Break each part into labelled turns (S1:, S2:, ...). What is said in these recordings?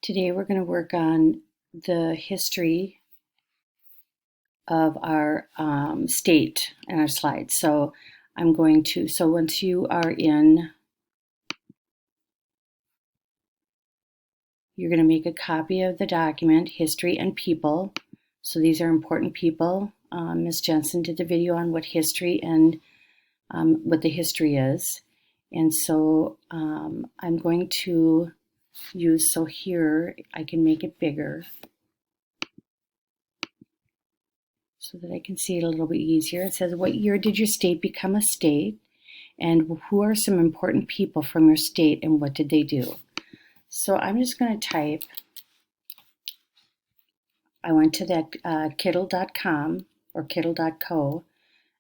S1: Today we're going to work on the history of our state in our slides. So once you are in, you're going to make a copy of the document, History and People. So these are important people. Ms. Jensen did the video on what history and what the history is. And so I'm going to use, so here I can make it bigger so that I can see it a little bit easier. It says, what year did your state become a state? And who are some important people from your state and what did they do? So I'm just going to type, I went to that Kiddle.com or Kiddle.co.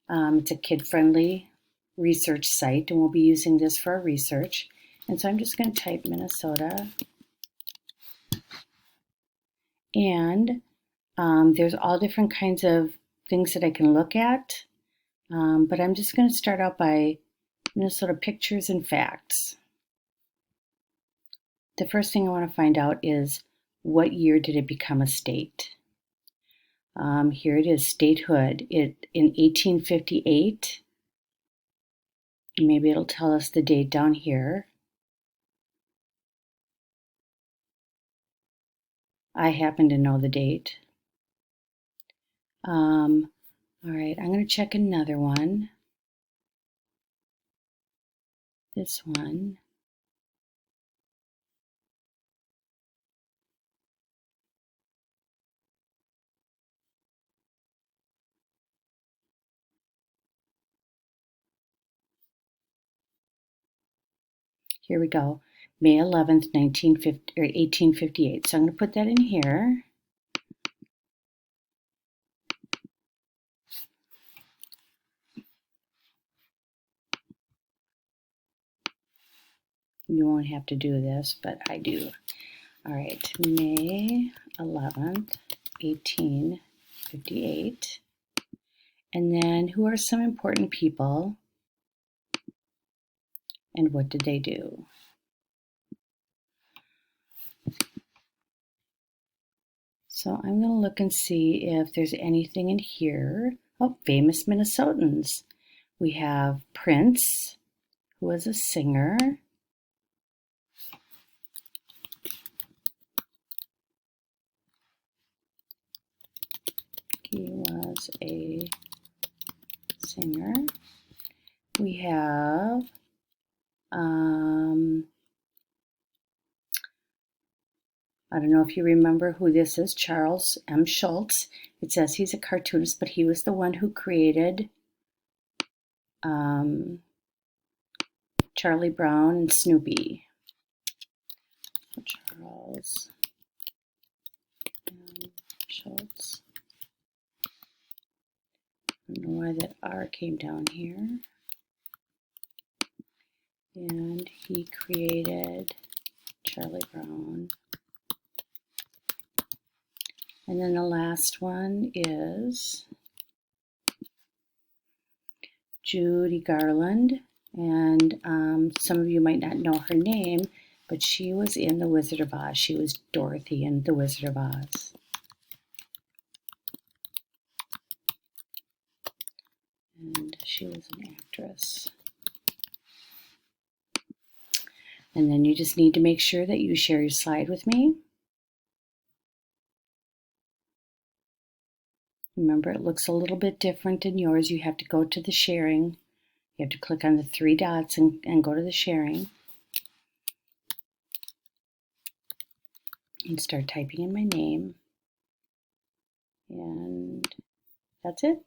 S1: It's a kid-friendly research site, and we'll be using this for our research. And so I'm just going to type Minnesota. And there's all different kinds of things that I can look at. But I'm just going to start out by Minnesota pictures and facts. The first thing I want to find out is what year did it become a state? Here it is, statehood. In 1858. Maybe it'll tell us the date down here. I happen to know the date. All right, I'm going to check another one. This one. Here we go. May 11th, 1858. So I'm going to put that in here. You won't have to do this, but I do. All right, May 11th, 1858. And then who are some important people and what did they do? So I'm going to look and see if there's anything in here. Oh, famous Minnesotans. We have Prince, who was a singer. He was a singer. We have I don't know if you remember who this is, Charles M. Schulz. It says he's a cartoonist, but he was the one who created Charlie Brown and Snoopy. So Charles M. Schulz. I don't know why that R came down here. And he created Charlie Brown. And then the last one is Judy Garland. And some of you might not know her name, but she was in The Wizard of Oz. She was Dorothy in The Wizard of Oz. And she was an actress. And then you just need to make sure that you share your slide with me. Remember, it looks a little bit different in yours. You have to go to the sharing. You have to click on the three dots and go to the sharing. And start typing in my name. And that's it.